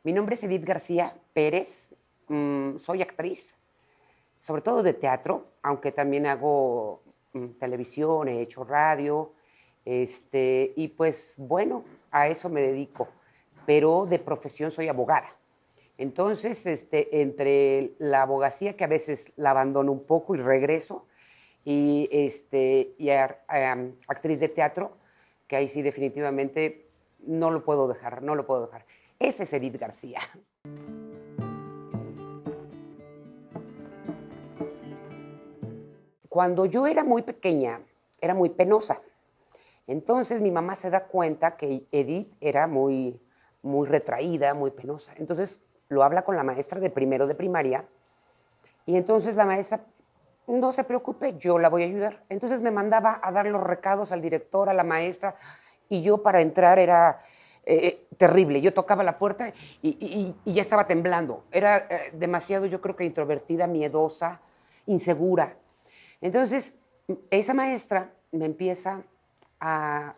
Mi nombre es Edith García Pérez, soy actriz, sobre todo de teatro, aunque también hago televisión, he hecho radio, y pues bueno, a eso me dedico, pero de profesión soy abogada. Entonces, entre la abogacía, que a veces la abandono un poco y regreso, y actriz de teatro, que ahí sí definitivamente no lo puedo dejar, no lo puedo dejar. Ese es Edith García. Cuando yo era muy pequeña, era muy penosa. Entonces mi mamá se da cuenta que Edith era muy retraída, muy penosa. Entonces lo habla con la maestra de primero de primaria y entonces la maestra, no se preocupe, yo la voy a ayudar. Entonces me mandaba a dar los recados al director, a la maestra, y yo para entrar era terrible. Yo tocaba la puerta y ya estaba temblando. Era demasiado, yo creo que introvertida, miedosa, insegura. Entonces, esa maestra me empieza a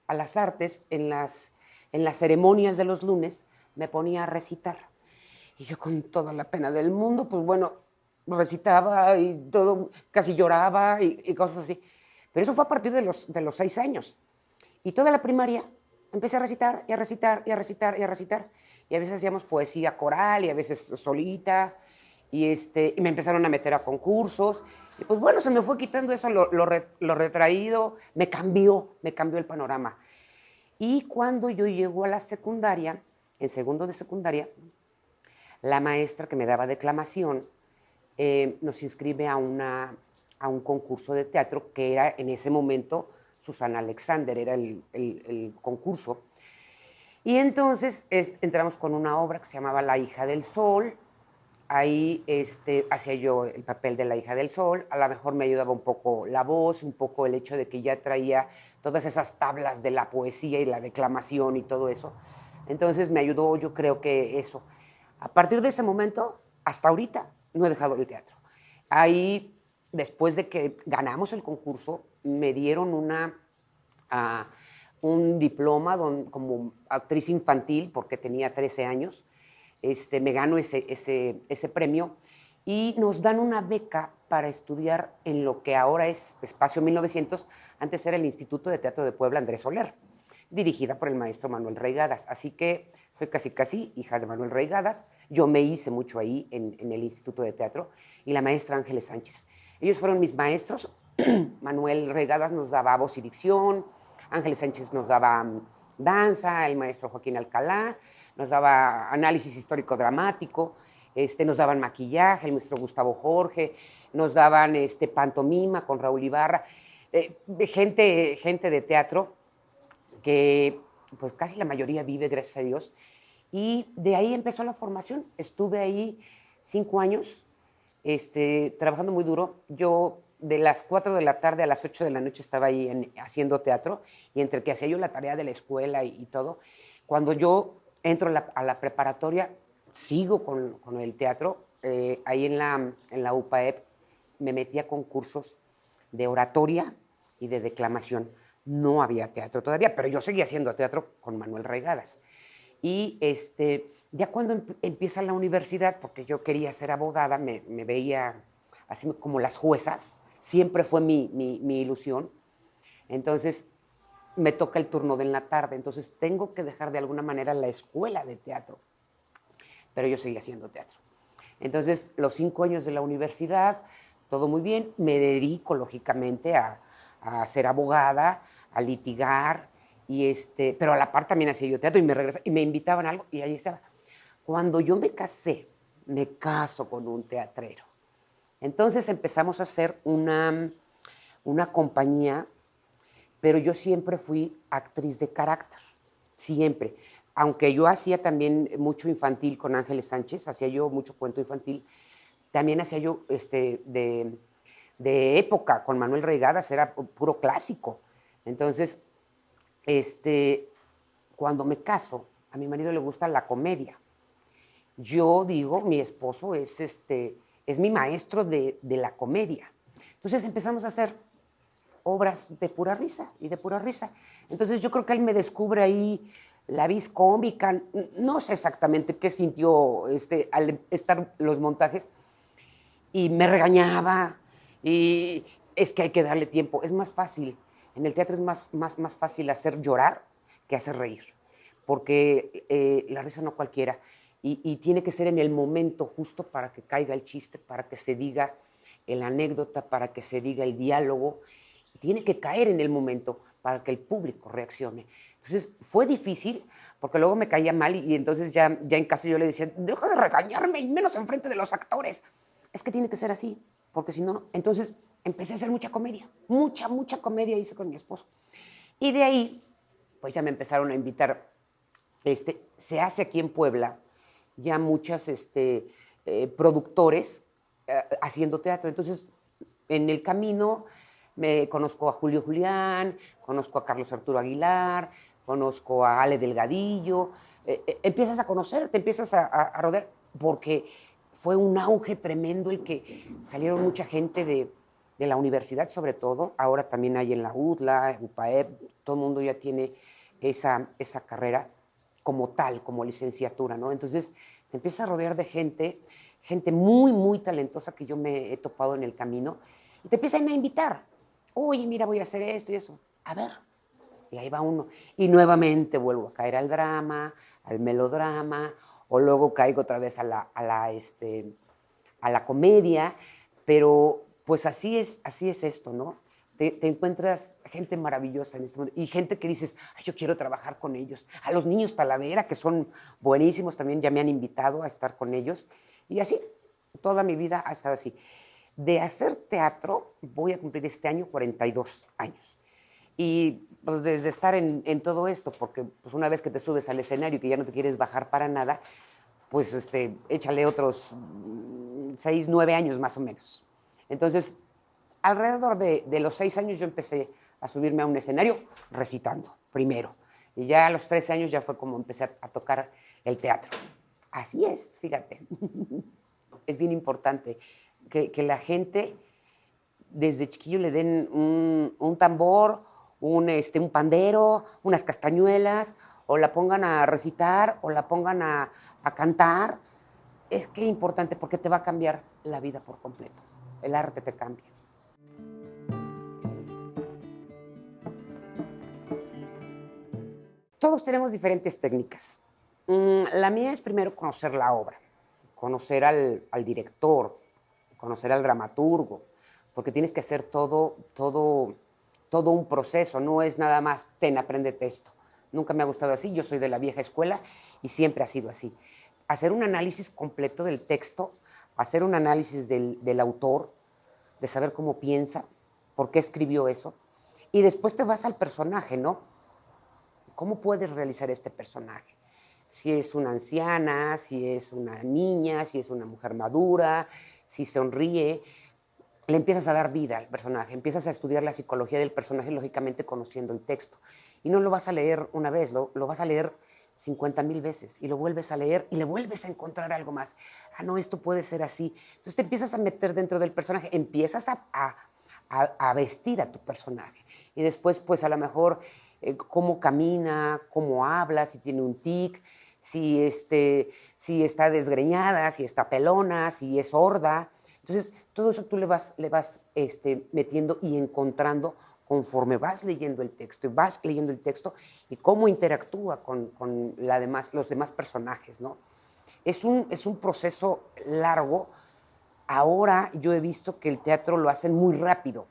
las artes, en las ceremonias de los lunes, me ponía a recitar. Y yo con toda la pena del mundo, pues bueno, recitaba y todo, casi lloraba y cosas así. Pero eso fue a partir de los 6 años. Y toda la primaria empecé a recitar y a recitar y a recitar y a recitar. Y a veces hacíamos poesía coral y a veces solita. Y me empezaron a meter a concursos. Y pues bueno, se me fue quitando eso, lo retraído. Me cambió el panorama. Y cuando yo llego a la secundaria, en segundo de secundaria, la maestra que me daba declamación nos inscribe a un concurso de teatro que era en ese momento Susana Alexander, era el concurso. Y entonces entramos con una obra que se llamaba La hija del sol. Ahí hacía yo el papel de la hija del sol. A lo mejor me ayudaba un poco la voz, un poco el hecho de que ya traía todas esas tablas de la poesía y la declamación y todo eso. Entonces me ayudó, yo creo que eso. A partir de ese momento, hasta ahorita, no he dejado el teatro. Ahí, después de que ganamos el concurso, me dieron un diploma como actriz infantil, porque tenía 13 años. Me gano ese premio y nos dan una beca para estudiar en lo que ahora es Espacio 1900, antes era el Instituto de Teatro de Puebla Andrés Soler, dirigida por el maestro Manuel Reigadas. Así que soy casi hija de Manuel Reigadas. Yo me hice mucho ahí en el Instituto de Teatro y la maestra Ángeles Sánchez. Ellos fueron mis maestros. Manuel Reigadas nos daba voz y dicción, Ángeles Sánchez nos daba danza, el maestro Joaquín Alcalá nos daba análisis histórico dramático, nos daban maquillaje, el maestro Gustavo Jorge, nos daban pantomima con Raúl Ibarra, gente de teatro que pues casi la mayoría vive, gracias a Dios, y de ahí empezó la formación. Estuve ahí 5 años, trabajando muy duro. Yo de las 4 de la tarde a las 8 de la noche estaba ahí haciendo teatro, y entre que hacía yo la tarea de la escuela y todo, cuando yo entro a la preparatoria, sigo con el teatro. Ahí en la UPAEP me metí a concursos de oratoria y de declamación. No había teatro todavía, pero yo seguía haciendo teatro con Manuel Reigadas. Y ya cuando empieza la universidad, porque yo quería ser abogada, me veía así como las juezas, siempre fue mi ilusión. Entonces me toca el turno de en la tarde, entonces tengo que dejar de alguna manera la escuela de teatro, pero yo seguía haciendo teatro. Entonces, los 5 años de la universidad, todo muy bien, me dedico lógicamente a ser abogada, a litigar, pero a la par también hacía yo teatro y me invitaban a algo y ahí estaba. Cuando yo me casé, me caso con un teatrero. Entonces empezamos a hacer una compañía, pero yo siempre fui actriz de carácter, siempre. Aunque yo hacía también mucho infantil con Ángeles Sánchez, hacía yo mucho cuento infantil, también hacía yo de época con Manuel Reigadas, era puro clásico. Entonces, cuando me caso, a mi marido le gusta la comedia. Yo digo, mi esposo es mi maestro de la comedia. Entonces empezamos a hacer obras de pura risa y de pura risa. Entonces yo creo que él me descubre ahí la vis cómica, no sé exactamente qué sintió al estar los montajes, y me regañaba, y es que hay que darle tiempo. Es más fácil, en el teatro es más fácil hacer llorar que hacer reír, porque la risa no cualquiera, y tiene que ser en el momento justo para que caiga el chiste, para que se diga la anécdota, para que se diga el diálogo, tiene que caer en el momento para que el público reaccione. Entonces fue difícil, porque luego me caía mal y entonces ya en casa yo le decía, deja de regañarme y menos enfrente de los actores. Es que tiene que ser así, porque si no, entonces empecé a hacer mucha comedia, mucha comedia hice con mi esposo. Y de ahí, pues ya me empezaron a invitar. Se hace aquí en Puebla ya muchas productores haciendo teatro. Entonces, en el camino me conozco a Julio Julián, conozco a Carlos Arturo Aguilar, conozco a Ale Delgadillo. Empiezas a conocer, te empiezas a rodear, porque fue un auge tremendo el que salieron mucha gente de la universidad, sobre todo. Ahora también hay en la UDLA, UPAEP, todo el mundo ya tiene esa carrera como tal, como licenciatura, ¿no? Entonces te empiezas a rodear de gente muy talentosa que yo me he topado en el camino, y te empiezan a invitar. Oye, mira, voy a hacer esto y eso. A ver. Y ahí va uno. Y nuevamente vuelvo a caer al drama, al melodrama, o luego caigo otra vez a la comedia, pero pues así es esto, ¿no? Te encuentras gente maravillosa en este mundo y gente que dices, ay, yo quiero trabajar con ellos. A los niños Talavera, que son buenísimos, también ya me han invitado a estar con ellos. Y así, toda mi vida ha estado así. De hacer teatro, voy a cumplir este año 42 años. Y pues desde estar en todo esto, porque pues una vez que te subes al escenario y que ya no te quieres bajar para nada, pues échale otros 6, 9 años más o menos. Entonces, alrededor de los 6 años yo empecé a subirme a un escenario recitando primero. Y ya a los 13 años ya fue como empecé a tocar el teatro. Así es, fíjate. Es bien importante que la gente desde chiquillo le den un tambor, un pandero, unas castañuelas, o la pongan a recitar, o la pongan a cantar. Es que importante, porque te va a cambiar la vida por completo. El arte te cambia. Todos tenemos diferentes técnicas. La mía es primero conocer la obra, conocer al director, conocer al dramaturgo, porque tienes que hacer todo un proceso, no es nada más, apréndete esto. Nunca me ha gustado así, yo soy de la vieja escuela y siempre ha sido así. Hacer un análisis completo del texto, hacer un análisis del autor, de saber cómo piensa, por qué escribió eso, y después te vas al personaje, ¿no? ¿Cómo puedes realizar este personaje? Si es una anciana, si es una niña, si es una mujer madura, si sonríe, le empiezas a dar vida al personaje, empiezas a estudiar la psicología del personaje, lógicamente conociendo el texto. Y no lo vas a leer una vez, lo vas a leer 50,000 veces y lo vuelves a leer y le vuelves a encontrar algo más. Ah, no, esto puede ser así. Entonces te empiezas a meter dentro del personaje, empiezas a vestir a tu personaje. Y después, pues a lo mejor, cómo camina, cómo habla, si tiene un tic, si está desgreñada, si está pelona, si es sorda. Entonces, todo eso tú le vas metiendo y encontrando conforme vas leyendo el texto, y vas leyendo el texto y cómo interactúa con los demás personajes, ¿no? Es un proceso largo. Ahora yo he visto que el teatro lo hacen muy rápido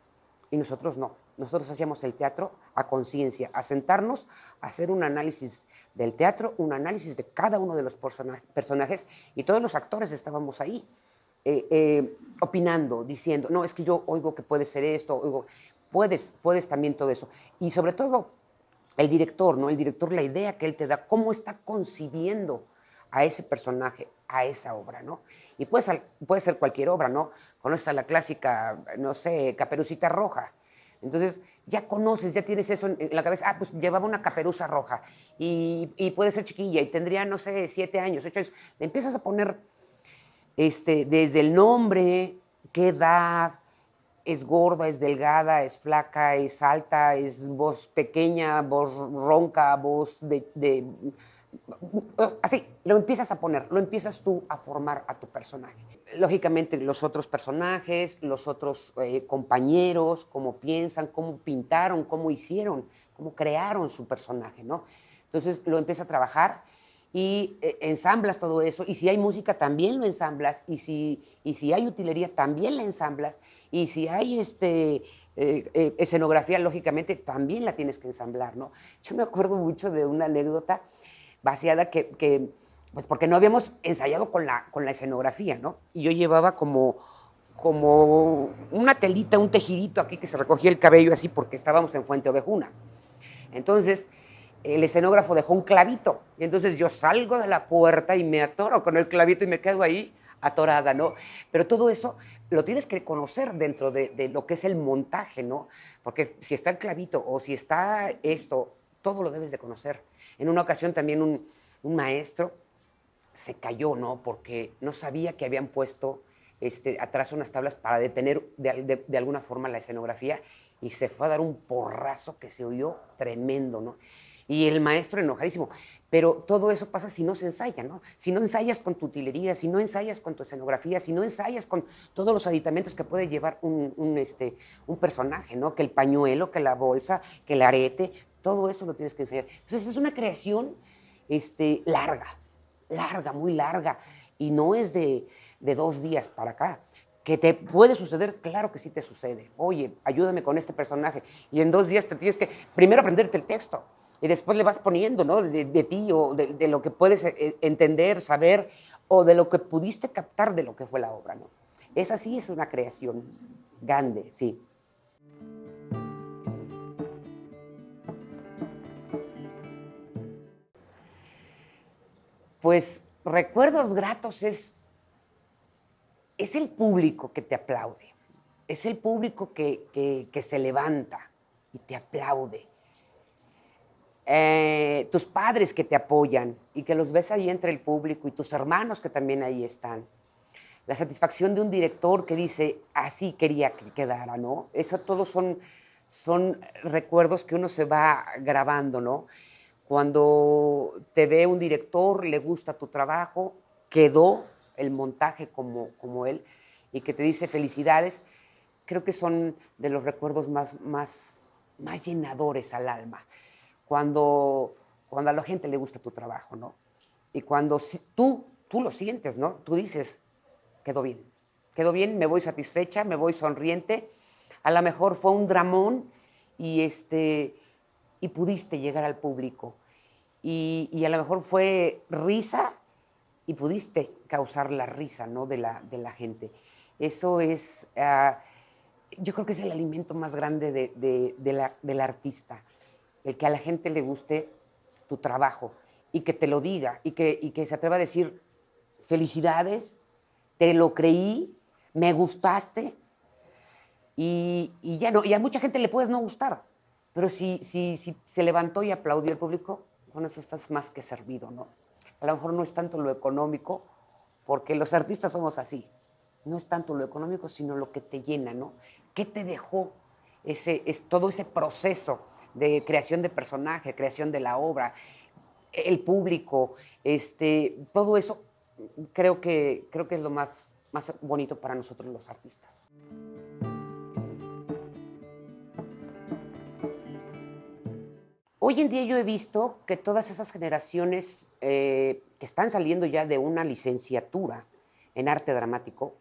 y nosotros no. Nosotros hacíamos el teatro a conciencia, a sentarnos, a hacer un análisis del teatro, un análisis de cada uno de los personajes, y todos los actores estábamos ahí, opinando, diciendo, no, es que yo oigo que puede ser esto, oigo, puedes también todo eso. Y sobre todo el director, ¿no? El director, la idea que él te da, cómo está concibiendo a ese personaje, a esa obra, ¿no? Y puede ser cualquier obra, ¿no? Conoces a la clásica, no sé, Caperucita Roja. Entonces, ya conoces, ya tienes eso en la cabeza. Ah, pues llevaba una caperuza roja y puede ser chiquilla y tendría, no sé, 7 años, 8 años. Le empiezas a poner desde el nombre, qué edad, es gorda, es delgada, es flaca, es alta, es voz pequeña, voz ronca, voz así, lo empiezas a poner, lo empiezas tú a formar a tu personaje. Lógicamente, los otros personajes, los otros compañeros, cómo piensan, cómo pintaron, cómo hicieron, cómo crearon su personaje, ¿no? Entonces lo empiezas a trabajar y ensamblas todo eso, y si hay música también lo ensamblas, y si hay utilería también la ensamblas, y si hay escenografía, lógicamente también la tienes que ensamblar, ¿no? Yo me acuerdo mucho de una anécdota vaciada pues porque no habíamos ensayado con la escenografía, ¿no? Y yo llevaba como una telita, un tejidito aquí que se recogía el cabello así porque estábamos en Fuente Ovejuna. Entonces, el escenógrafo dejó un clavito y entonces yo salgo de la puerta y me atoro con el clavito y me quedo ahí atorada, ¿no? Pero todo eso lo tienes que conocer dentro de lo que es el montaje, ¿no? Porque si está el clavito o si está esto, todo lo debes de conocer. En una ocasión también un maestro se cayó, ¿no? Porque no sabía que habían puesto atrás unas tablas para detener de alguna forma la escenografía y se fue a dar un porrazo que se oyó tremendo, ¿no? Y el maestro enojadísimo. Pero todo eso pasa si no se ensaya, ¿no? Si no ensayas con tu utilería, si no ensayas con tu escenografía, si no ensayas con todos los aditamentos que puede llevar un personaje, ¿no? Que el pañuelo, que la bolsa, que el arete, todo eso lo tienes que ensayar. Entonces es una creación larga, muy larga, y no es de 2 días para acá. ¿Que te puede suceder? Claro que sí te sucede. Oye, ayúdame con este personaje. Y en 2 días te tienes que primero aprenderte el texto y después le vas poniendo, ¿no? De ti o de lo que puedes entender, saber o de lo que pudiste captar de lo que fue la obra, ¿no? Esa sí es una creación grande, sí. Pues recuerdos gratos es el público que te aplaude, es el público que se levanta y te aplaude. Tus padres que te apoyan y que los ves ahí entre el público y tus hermanos que también ahí están. La satisfacción de un director que dice, así quería que quedara, ¿no? Eso todos son recuerdos que uno se va grabando, ¿no? Cuando te ve un director, le gusta tu trabajo, quedó el montaje como él y que te dice felicidades, creo que son de los recuerdos más llenadores al alma. Cuando a la gente le gusta tu trabajo, ¿no? Y cuando tú lo sientes, ¿no? Tú dices, quedó bien, me voy satisfecha, me voy sonriente, a lo mejor fue un dramón y pudiste llegar al público. Y a lo mejor fue risa y pudiste causar la risa, ¿no? de la gente. Eso es, yo creo que es el alimento más grande del artista, el que a la gente le guste tu trabajo y que te lo diga y que se atreva a decir felicidades, te lo creí, me gustaste y ya no, y a mucha gente le puedes no gustar, pero si se levantó y aplaudió el público, con eso estás más que servido, ¿no? A lo mejor no es tanto lo económico, porque los artistas somos así, no es tanto lo económico, sino lo que te llena, ¿no? ¿Qué te dejó todo ese proceso de creación de personaje, creación de la obra, el público, todo eso creo que es lo más bonito para nosotros los artistas. Hoy en día yo he visto que todas esas generaciones que están saliendo ya de una licenciatura en arte dramático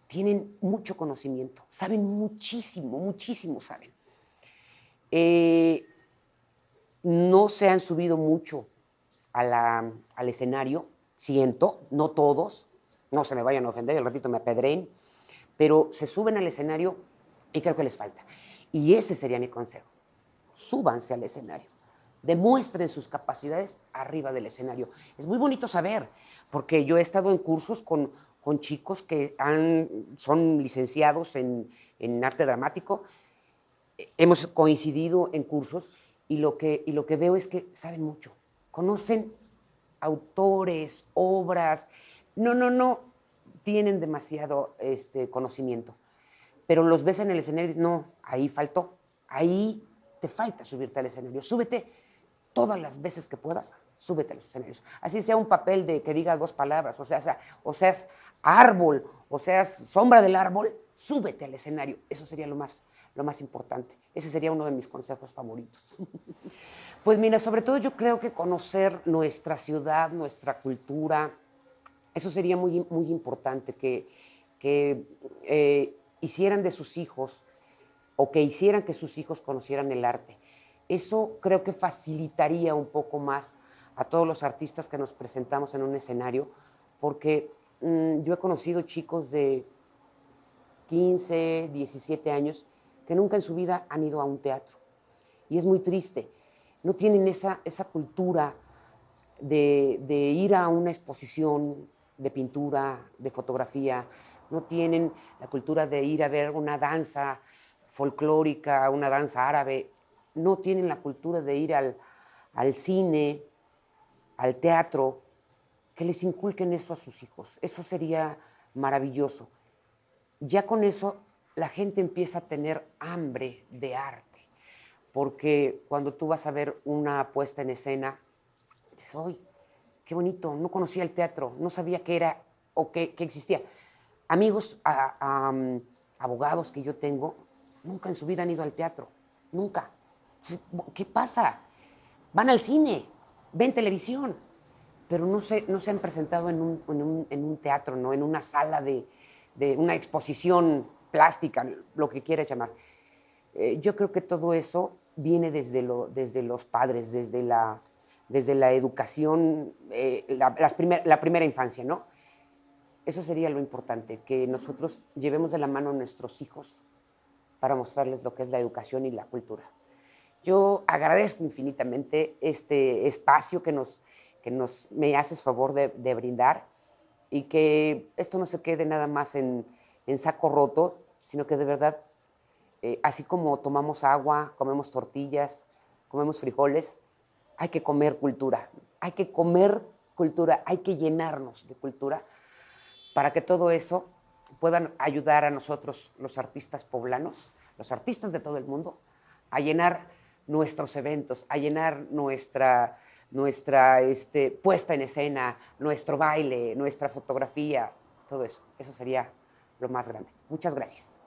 tienen mucho conocimiento, saben muchísimo, muchísimo saben. No se han subido mucho al escenario, siento, no todos, no se me vayan a ofender, al ratito me apedreen, pero se suben al escenario y creo que les falta. Y ese sería mi consejo. Súbanse al escenario, demuestren sus capacidades arriba del escenario. Es muy bonito saber, porque yo he estado en cursos con chicos que son licenciados en arte dramático, hemos coincidido en cursos y lo que veo es que saben mucho, conocen autores, obras, no, tienen demasiado conocimiento, pero los ves en el escenario y no, ahí faltó, ahí te falta subirte al escenario, súbete todas las veces que puedas, súbete a los escenarios. Así sea un papel de que diga 2 palabras, o seas árbol, o seas sombra del árbol, súbete al escenario. Eso sería lo más importante. Ese sería uno de mis consejos favoritos. Pues mira, sobre todo yo creo que conocer nuestra ciudad, nuestra cultura, eso sería muy importante, que hicieran de sus hijos o que hicieran que sus hijos conocieran el arte. Eso creo que facilitaría un poco más a todos los artistas que nos presentamos en un escenario, porque yo he conocido chicos de 15, 17 años que nunca en su vida han ido a un teatro. Y es muy triste. No tienen esa cultura de ir a una exposición de pintura, de fotografía. No tienen la cultura de ir a ver una danza folclórica, una danza árabe. No tienen la cultura de ir al cine, al teatro, que les inculquen eso a sus hijos. Eso sería maravilloso. Ya con eso la gente empieza a tener hambre de arte, porque cuando tú vas a ver una puesta en escena, dices, ¡ay, qué bonito! No conocía el teatro, no sabía qué era o qué existía. Amigos, abogados que yo tengo, nunca en su vida han ido al teatro, nunca. ¿Qué pasa? Van al cine, ven televisión, pero no se han presentado en un teatro, ¿no? En una sala de una exposición plástica, lo que quieras llamar. Yo creo que todo eso viene desde los padres, desde la educación, la primera infancia, ¿no? Eso sería lo importante, que nosotros llevemos de la mano a nuestros hijos para mostrarles lo que es la educación y la cultura. Yo agradezco infinitamente este espacio que me haces favor de brindar, y que esto no se quede nada más en saco roto, sino que de verdad, así como tomamos agua, comemos tortillas, comemos frijoles, hay que comer cultura, hay que comer cultura, hay que llenarnos de cultura para que todo eso puedan ayudar a nosotros, los artistas poblanos, los artistas de todo el mundo, a llenar nuestros eventos, a llenar nuestra puesta en escena, nuestro baile, nuestra fotografía, todo eso. Eso sería lo más grande. Muchas gracias.